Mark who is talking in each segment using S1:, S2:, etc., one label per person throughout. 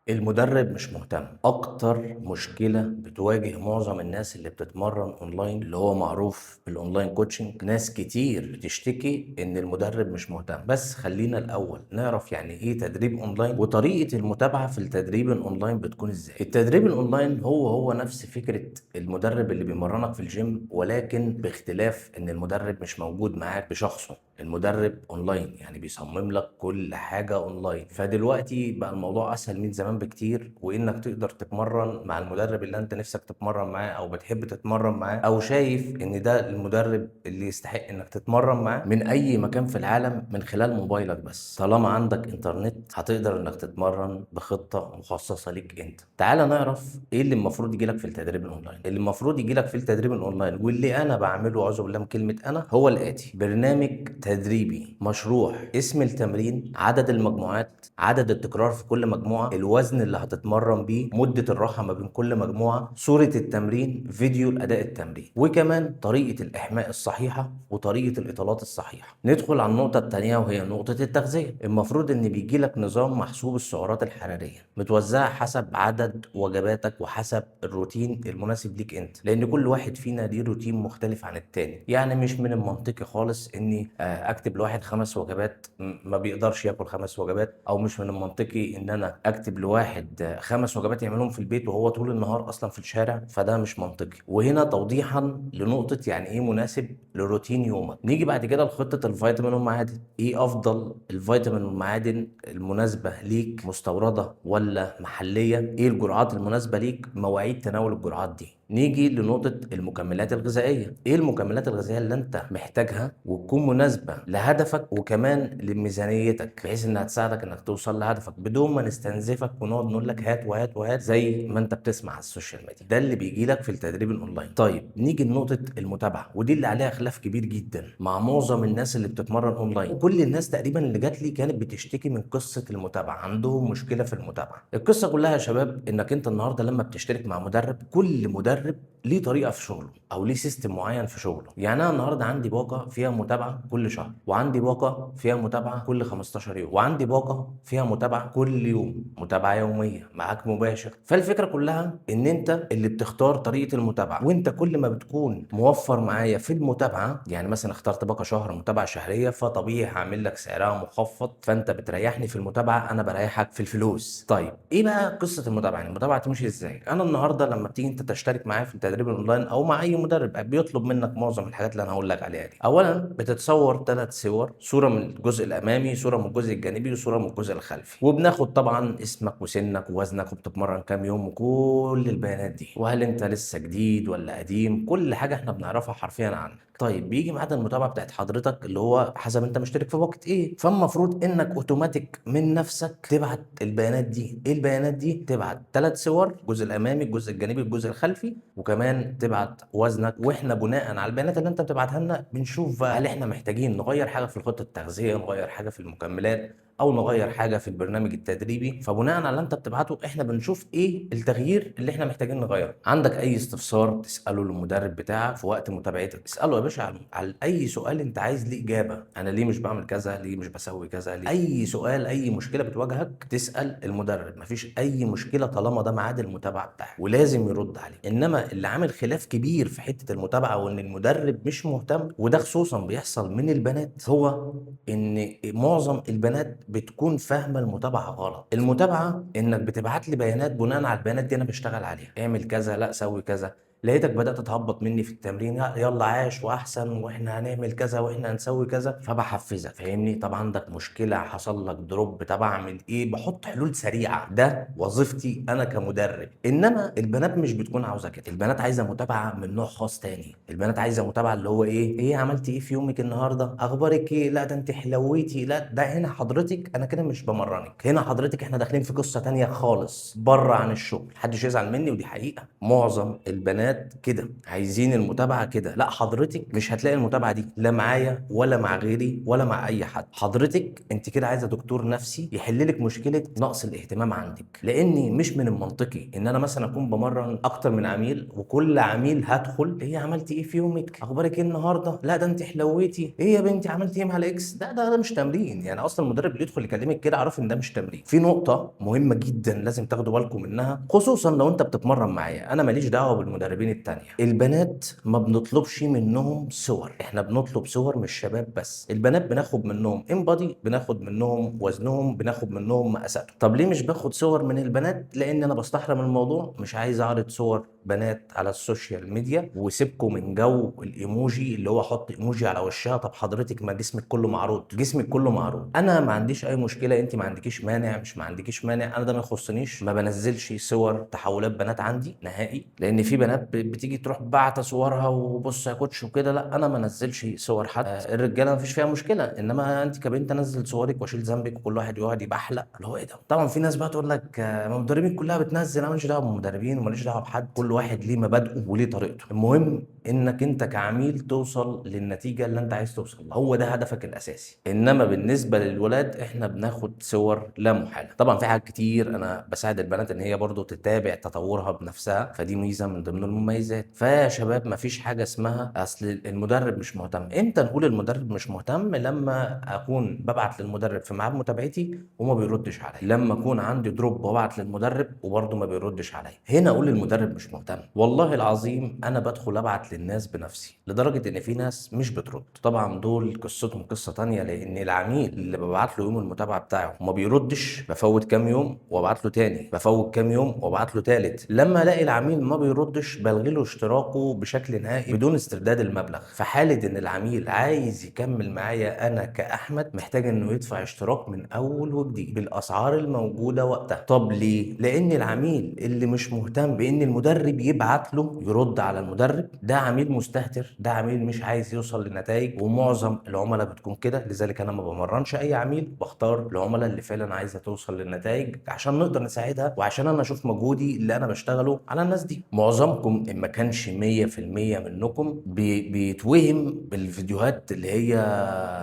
S1: المدرب مش مهتم. اكتر مشكلة بتواجه معظم الناس اللي بتتمرن اونلاين، اللي هو معروف بالاونلاين كوتشنج، ناس كتير بتشتكي ان المدرب مش مهتم. بس خلينا الاول نعرف يعني ايه تدريب اونلاين، وطريقة المتابعة في التدريب الاونلاين بتكون ازاي. التدريب الاونلاين هو نفس فكرة المدرب اللي بيمرنك في الجيم، ولكن باختلاف ان المدرب مش موجود معاك بشخصه. المدرب اونلاين يعني بيصمم لك كل حاجة اونلاين. فدلوقتي بقى الموضوع اسهل من زمان بكتير، وانك تقدر تتمرن مع المدرب اللي انت نفسك تتمرن معاه او بتحب تتمرن معاه، او شايف ان ده المدرب اللي يستحق انك تتمرن معاه من اي مكان في العالم من خلال موبايلك. بس طالما عندك انترنت هتقدر انك تتمرن بخطة مخصصة ليك انت. تعال نعرف ايه اللي المفروض يجيلك في التدريب الاونلاين. اللي المفروض يجيلك في التدريب الاونلاين واللي انا بعمله، اعوذ بالله من كلمة انا، هو الاتي: برنامج تدريبي مشروح، اسم التمرين، عدد المجموعات، عدد التكرار في كل مجموعة، الوزن اللي هتتمرن بيه، مدة الراحة ما بين كل مجموعة، صورة التمرين، فيديو الأداء التمرين، وكمان طريقة الإحماء الصحيحة وطريقة الإطالات الصحيحة. ندخل على النقطة التانية وهي نقطة التغذية. المفروض إن بيجيلك نظام محسوب السعرات الحرارية متوزعة حسب عدد وجباتك وحسب الروتين المناسب ليك أنت، لأن كل واحد فينا ليه روتين مختلف عن التاني. يعني مش من المنطقي خالص إني أكتب لواحد 5 وجبات ما بيقدرش ياكل 5 وجبات، او مش من المنطقي ان انا اكتب لواحد 5 وجبات يعملهم في البيت وهو طول النهار اصلا في الشارع، فده مش منطقي. وهنا توضيحا لنقطة يعني ايه مناسب لروتين يومك. نيجي بعد كده لخطة الفيتامين والمعادن. ايه افضل الفيتامين والمعادن المناسبة ليك، مستوردة ولا محلية؟ ايه الجرعات المناسبة ليك، مواعيد تناول الجرعات دي. نيجي لنقطة المكملات الغذائية. ايه المكملات الغذائية اللي انت محتاجها وتكون مناسبة لهدفك وكمان لميزانيتك، بحيث انها تساعدك انك توصل لهدفك بدون ما نستنزفك ونقعد نقول لك هات وهات وهات زي ما انت بتسمع على السوشيال ميديا. ده اللي بيجي لك في التدريب الاونلاين. طيب نيجي لنقطة المتابعة، ودي اللي عليها خلاف كبير جدا مع معظم الناس اللي بتتمرن اونلاين. كل الناس تقريبا اللي جات لي كانت بتشتكي من قصة المتابعة، عندهم مشكلة في المتابعة. القصة كلها يا شباب انك انت النهارده لما بتشترك مع مدرب، كل مدرب ليه طريقه في شغله او ليه سيستم معين في شغله. يعني انا النهارده عندي باقه فيها متابعه كل شهر، وعندي باقه فيها متابعه كل 15 يوم، وعندي باقه فيها متابعه كل يوم، متابعه يوميه معاك مباشر. فالفكره كلها ان انت اللي بتختار طريقه المتابعه، وانت كل ما بتكون موفر معايا في المتابعه، يعني مثلا اخترت باقه شهر متابعه شهريه، فطبيعي هعمل لك سعرها مخفض، فانت بتريحني في المتابعه، انا بريحك في الفلوس. طيب ايه بقى قصه المتابعه؟ يعني المتابعه تمشي ازاي؟ انا النهارده لما بتيجي انت تشترك معايا في التدريب الاونلاين او مع اي مدرب، بيطلب منك معظم الحاجات اللي انا هقول لك عليها دي. اولا بتتصور 3 صور: صوره من الجزء الامامي، صوره من الجزء الجانبي، وصوره من الجزء الخلفي. وبناخد طبعا اسمك وسنك ووزنك وبتتمرن كام يوم وكل البيانات دي، وهل انت لسه جديد ولا قديم، كل حاجه احنا بنعرفها حرفيا عنك. طيب بيجي ميعاد المتابعه بتاعت حضرتك اللي هو حسب انت مشترك في وقت ايه، فالمفروض انك اوتوماتيك من نفسك تبعت البيانات دي. ايه البيانات دي؟ تبعت 3 صور: الجزء الامامي، الجزء الجانبي، الجزء الخلفي، وكمان تبعت وزنك. واحنا بناء على البيانات اللي انت بتبعتها لنا بنشوف بقى هل احنا محتاجين نغير حاجه في خطه التغذيه، نغير حاجه في المكملات، او نغير حاجه في البرنامج التدريبي. فبناء على اللي انت بتبعته احنا بنشوف ايه التغيير اللي احنا محتاجين نغيره. عندك اي استفسار تساله للمدرب بتاعك في وقت متابعتك، اساله يا باشا على اي سؤال انت عايز ليه اجابه. انا ليه مش بعمل كذا، ليه مش بسوي كذا، ليه. اي سؤال، اي مشكله بتواجهك تسال المدرب، مفيش اي مشكله طالما ده ميعاد المتابعه بتاعك ولازم يرد عليك. انما اللي عامل خلاف كبير في حته المتابعه وان المدرب مش مهتم، وده خصوصا بيحصل من البنات، هو ان معظم البنات بتكون فاهمه المتابعه غلط. المتابعه انك بتبعت لي بيانات، بناء على البيانات دي انا بشتغل عليها، اعمل كذا، لا سوي كذا. لقيتك بدات تهبط مني في التمرين: يلا عاش واحسن، واحنا هنعمل كذا، واحنا هنسوي كذا، فبحفزك. فاهمني؟ طب عندك مشكله، حصل لك دروب، طب اعمل ايه؟ بحط حلول سريعه. ده وظيفتي انا كمدرب. انما البنات مش بتكون عاوزه كده. البنات عايزه متابعه من نوع خاص تاني. البنات عايزه متابعه اللي هو ايه عملتي ايه في يومك النهارده، اخبارك ايه، لا ده انت حلويتي، لا ده هنا حضرتك انا كده مش بمرنك، هنا حضرتك احنا داخلين في قصه تانيه خالص بره عن الشغل. محدش يزعل مني ودي حقيقه. معظم البنات البنات كده، عايزين المتابعه كده. لا حضرتك مش هتلاقي المتابعه دي لا معايا ولا مع غيري ولا مع اي حد. حضرتك انت كده عايزه دكتور نفسي يحل لك مشكله نقص الاهتمام عندك، لاني مش من المنطقي ان انا مثلا اكون بمرن اكتر من عميل، وكل عميل هدخل ايه عملتي ايه في يومك، اخبارك ايه النهارده، لا ده انت حلويتي، ايه يا بنتي عملتي ايه مع الاكس، ده مش تمرين. يعني اصلا المدرب اللي يدخل يكلمك كده عارف ان ده مش تمرين. في نقطه مهمه جدا لازم تاخدوا بالكم منها، خصوصا لو انت بتتمرن معايا. انا ماليش دعوه بالمدربين التانيه. البنات ما بنطلبش منهم صور، احنا بنطلب صور من الشباب بس. البنات بناخد منهم انبادي، بناخد منهم وزنهم، بناخد منهم مقاساتهم. طب ليه مش باخد صور من البنات؟ لان انا بستحرم الموضوع، مش عايز اعرض صور بنات على السوشيال ميديا. وسيبكم من جو الايموجي اللي هو حط ايموجي على وشها. طب حضرتك ما جسمك كله معروض، جسمك كله معروض. انا ما عنديش اي مشكله، انت ما عندكيش مانع، مش ما عندكيش مانع، انا ده ما يخصنيش. ما بنزلش صور تحولات بنات عندي نهائي، لان في بنات بتيجي تروح باعته صورها وبص يا كوتش وكده. لا انا ما انزلش صور حد. الرجاله ما فيش فيها مشكله، انما انت كبنت انزل صورك واشيل ذنبك وكل واحد يقعد يبحلق اللي هو ايه ده. طبعا في ناس بقى تقول لك ما المدربين كلها بتنزل. انا ماليش دعوه بالمدربين وماليش دعوه بحد، كل واحد ليه مبادئه وليه طريقته. المهم انك انت كعميل توصل للنتيجه اللي انت عايز توصل لها، هو ده هدفك الاساسي. انما بالنسبه للولاد احنا بناخد صور لا محاله. طبعا في حاجات كتير انا بساعد البنات ان هي برضو تتابع تطورها بنفسها، فدي ميزه من ضمن المميزات. فيا شباب مفيش حاجه اسمها اصل المدرب مش مهتم. امتى نقول المدرب مش مهتم؟ لما اكون ببعت للمدرب في ميعاد متابعتي وما بيردش عليا، لما اكون عندي دروب وابعت للمدرب وبرضه ما بيردش عليا، هنا اقول المدرب مش مهتم. والله العظيم انا بدخل ابعت للناس بنفسي، لدرجه ان في ناس مش بترد. طبعا دول قصتهم قصه تانية، لان العميل اللي ببعت له يوم المتابعه بتاعه وما بيردش بفوت كام يوم وابعت له تاني، بفوت كام يوم وابعت له تالت. لما الاقي العميل ما بيردش بلغي له اشتراكه بشكل نهائي بدون استرداد المبلغ. في حاله ان العميل عايز يكمل معايا انا كاحمد، محتاج انه يدفع اشتراك من اول وجديد بالاسعار الموجوده وقتها. طب ليه؟ لان العميل اللي مش مهتم بان المدرب يبعت له يرد على المدرب ده عميل مستهتر، ده عميل مش عايز يوصل لنتائج. ومعظم العملاء بتكون كده، لذلك انا ما بمرنش اي عميل، بختار العملاء اللي فعلا عايزه توصل للنتائج عشان نقدر نساعدها، وعشان انا اشوف مجهودي اللي انا بشتغله على الناس دي. معظمكم ان ما كانش 100% منكم بيتوهم بالفيديوهات اللي هي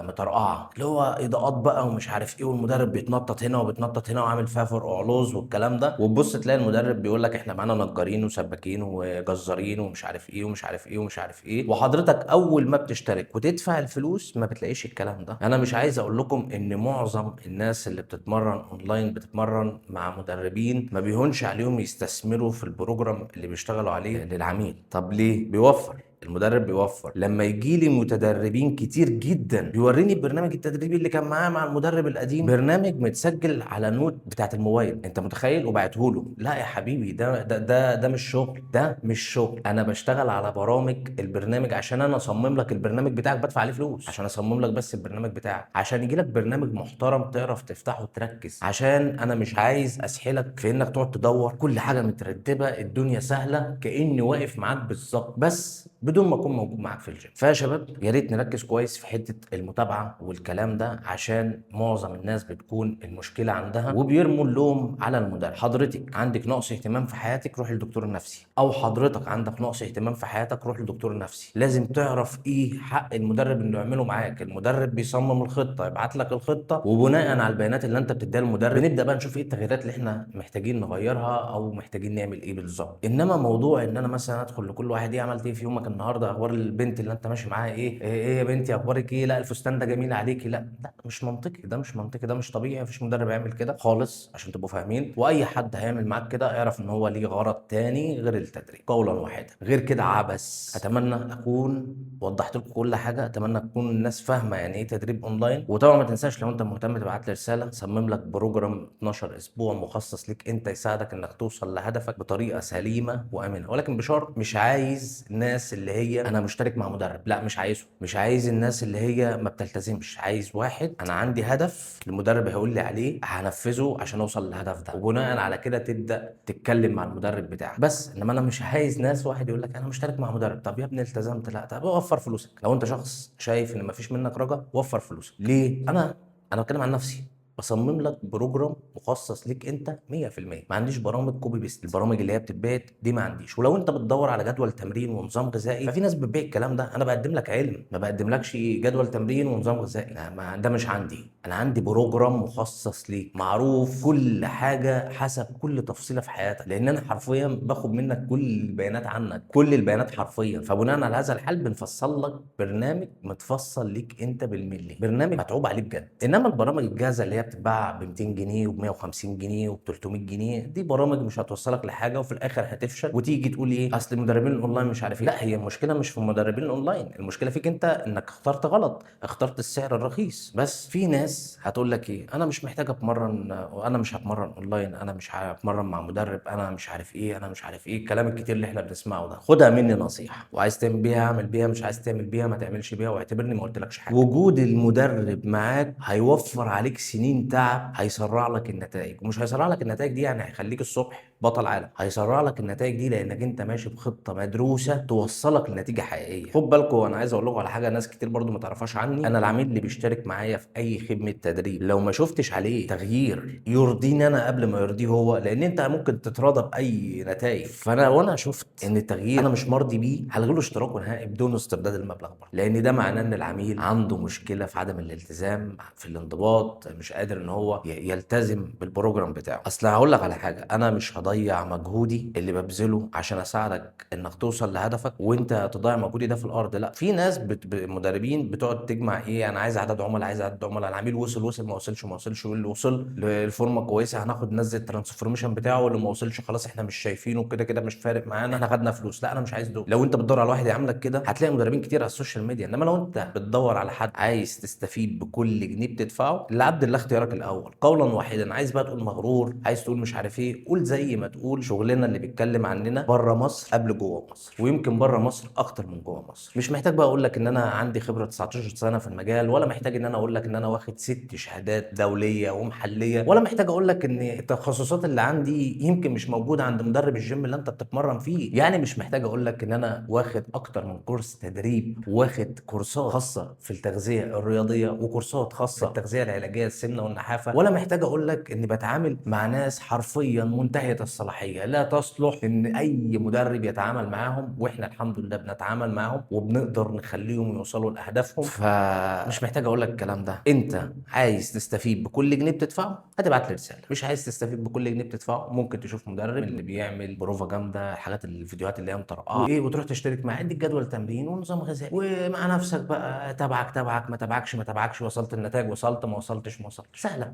S1: مطرقعه، اللي هو اضاءات بقى ومش عارف ايه، والمدرب بيتنطط هنا وبيتنطط هنا وعامل فيها فرق علوز والكلام ده. وتبص تلاقي المدرب بيقول لك احنا معانا نجارين وسباكين وجزارين ومش عارف ايه ومش عارف ايه ومش عارف ايه، وحضرتك اول ما بتشترك وتدفع الفلوس ما بتلاقيش الكلام ده. انا مش عايز اقول لكم ان معظم الناس اللي بتتمرن اونلاين بتتمرن مع مدربين ما بيهونش عليهم يستثمروا في البروجرام اللي بيشتغلوا عليه للعميل. طب ليه؟ بيوفر. المدرب بيوفر. لما يجي لي متدربين كتير جدا بيوريني البرنامج التدريبي اللي كان معاه مع المدرب القديم، برنامج متسجل على نوت بتاعت الموبايل، انت متخيل؟ وبعته له. لا يا حبيبي، ده مش شغل، ده مش شغل. انا بشتغل على برامج البرنامج عشان انا اصمم لك البرنامج بتاعك، بدفع عليه فلوس عشان اصمم لك بس البرنامج بتاعك، عشان يجي لك برنامج محترم تعرف تفتحه وتركز. عشان انا مش عايز اسحلك في انك تقعد تدور كل حاجه مترتبه، الدنيا سهله كاني واقف معاك بالظبط، بس بدون ما اكون موجود معاك في الجيم. فيا شباب يا ريت نركز كويس في حته المتابعه والكلام ده، عشان معظم الناس بتكون المشكله عندها وبيرموا اللوم على المدرب. حضرتك عندك نقص اهتمام في حياتك، روح للدكتور النفسي. او حضرتك عندك نقص اهتمام في حياتك، روح للدكتور النفسي. لازم تعرف ايه حق المدرب انه يعمله معاك. المدرب بيصمم الخطه، يبعت لك الخطه، وبناء على البيانات اللي انت بتديها للمدرب بنبدا بقى نشوف ايه التغييرات اللي احنا محتاجين نغيرها او محتاجين نعمل ايه بالظبط. انما موضوع ان انا مثلا ادخل لكل واحد ايه عملت ايه في يومك النهارده، اخبار البنت اللي انت ماشي معاها ايه يا بنتي اخبارك ايه، لا الفستان ده جميل عليكي، لا مش منطقي، ده مش منطقي، ده مش طبيعي. مفيش مدرب يعمل كده خالص عشان تبقوا فاهمين. واي حد هيعمل معاك كده اعرف ان هو ليه غرض تاني غير التدريب قولا واحدا، غير كده عبث. اتمنى اكون وضحت لكم كل حاجه، اتمنى تكون الناس فاهمه يعني ايه تدريب اونلاين. وطبعا ما تنساش لو انت مهتم تبعت لي رساله، صمم لك بروجرام 12 اسبوع مخصص ليك انت، يساعدك انك توصل لهدفك بطريقه سليمه وامنه. ولكن بشرط، مش عايز الناس اللي هي انا مشترك مع مدرب، لا مش عايزه. مش عايز الناس اللي هي ما بتلتزمش. عايز واحد انا عندي هدف المدرب هيقول لي عليه هنفذه عشان اوصل للهدف ده، وبناء على كده تبدا تتكلم مع المدرب بتاعك بس. انما انا مش عايز ناس واحد يقول لك انا مشترك مع مدرب، طب يا ابني التزمت؟ لا. طب وفر فلوسك. لو انت شخص شايف ان مفيش منك رجا وفر فلوسك. ليه؟ انا بتكلم عن نفسي. بصمم لك بروجرام مخصص ليك انت 100%. ما عنديش برامج كوبي بيست، البرامج اللي هي بتتباع دي ما عنديش. ولو انت بتدور على جدول تمرين ونظام غذائي، ففي ناس بتبيع الكلام ده. انا بقدم لك علم، ما بقدملكش جدول تمرين ونظام غذائي. لا، ما ده مش عندي. انا عندي بروجرام مخصص ليك، معروف كل حاجه حسب كل تفصيله في حياتك، لان انا حرفيا باخد منك كل البيانات عنك، كل البيانات حرفيا. فبناء على هذا الحال بنفصل لك برنامج متفصل ليك انت بالملي، برنامج متعوب عليه بجد. انما البرامج الجاهزه اللي هي بتتباع ب 200 جنيه وب 150 جنيه وب 300 جنيه، دي برامج مش هتوصلك لحاجه، وفي الاخر هتفشل وتيجي تقول ايه اصل المدربين الاونلاين مش عارف ايه. لا، هي المشكله مش في المدربين الاونلاين، المشكله فيك انت انك اخترت غلط، اخترت السعر الرخيص. بس في ناس هتقول لك ايه، انا مش محتاج اتمرن، وانا مش هتمرن اونلاين، انا مش هتمرن مع مدرب، انا مش عارف ايه، انا مش عارف ايه الكلام الكتير اللي احنا بنسمعه ده. خدها مني نصيحه، وعايز تعمل بيها اعمل بيها، مش عايز تعمل بيها ما تعملش بيها، واعتبرني ما قلتلكش حاجه. وجود المدرب معاك هيوفر عليك سنين تعب، هيسرع لك النتائج. ومش هيسرع لك النتائج دي يعني هيخليك الصبح بطل عالم، هيسرع لك النتائج دي لانك انت ماشي بخطه مدروسه توصلك لنتيجه حقيقيه. خد بالكم، انا عايز اقول لكم على حاجه ناس كتير برضو ما تعرفهاش عني. انا العميل اللي بيشترك معايا في اي خدمه تدريب، لو ما شفتش عليه تغيير يرضيني انا قبل ما يرضيه هو، لان انت ممكن تتراضى باي نتائج، وانا شفت ان التغيير انا مش مرضي بيه، هلغي له اشتراكه نهائي بدون استرداد المبلغ برضه. لان ده معناه ان العميل عنده مشكله في عدم الالتزام، في الانضباط، مش قادر ان هو يلتزم بالبروجرام بتاعه. اصل هقول لك على حاجه، انا مش هضيع مجهودي اللي ببذله عشان اساعدك انك توصل لهدفك وانت تضيع مجهودي ده في الارض. لا، في ناس مدربين بتقعد تجمع ايه، انا عايز عدد عملاء، عايز عدد عملاء، العميل وصل ما وصلش ما وصلش، واللي وصل للفورمه كويسه هناخد ننزل الترانسفورميشن بتاعه، واللي ما وصلش خلاص احنا مش شايفينه، كده كده مش فارق معانا، احنا خدنا فلوس. لا، انا مش عايز دول. لو انت بتدور على واحد يعملك كده هتلاقي مدربين كتير على السوشيال ميديا. انما لو انت بتدور على حد عايز تستفيد بكل جنيه بتدفعه، لعبد الله اختيارك الاول قولا واحدا. عايز بقى تقول مغرور، عايز تقول مش عارف ايه، قول زي ما تقول شغلنا اللي بيتكلم عننا بره مصر قبل جوه مصر، ويمكن بره مصر اكتر من جوه مصر. مش محتاج بقى اقول لك ان انا عندي خبره 19 سنه في المجال، ولا محتاج ان انا اقول لك ان انا واخد 6 شهادات دوليه ومحليه، ولا محتاج اقول لك ان التخصصات اللي عندي يمكن مش موجوده عند مدرب الجيم اللي انت بتتمرن فيه. يعني مش محتاج اقول لك ان انا واخد اكتر من كورس تدريب، واخد كورسات خاصه في التغذيه الرياضيه، وكورسات خاصه في التغذيه العلاجيه السمنه والنحافه، ولا محتاج اقول لك اني بتعامل مع ناس حرفيا منتهيه الصلاحيه لا تصلح ان اي مدرب يتعامل معاهم، واحنا الحمد لله بنتعامل معاهم وبنقدر نخليهم يوصلوا لاهدافهم. فمش محتاج اقول لك الكلام ده. انت عايز تستفيد بكل جنيه بتدفعه هتبعت لي رساله، مش عايز تستفيد بكل جنيه بتدفعه ممكن تشوف مدرب اللي بيعمل بروفا جامده، الحاجات الفيديوهات اللي هي مطرقعه وايه، وتروح تشترك معاه، اديك جدول تمرين ونظام غذائي، ومع نفسك بقى تبعك ما تبعكش، وصلت النتائج وصلت، ما وصلتش ما وصلتش. سهله.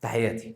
S1: تحياتي.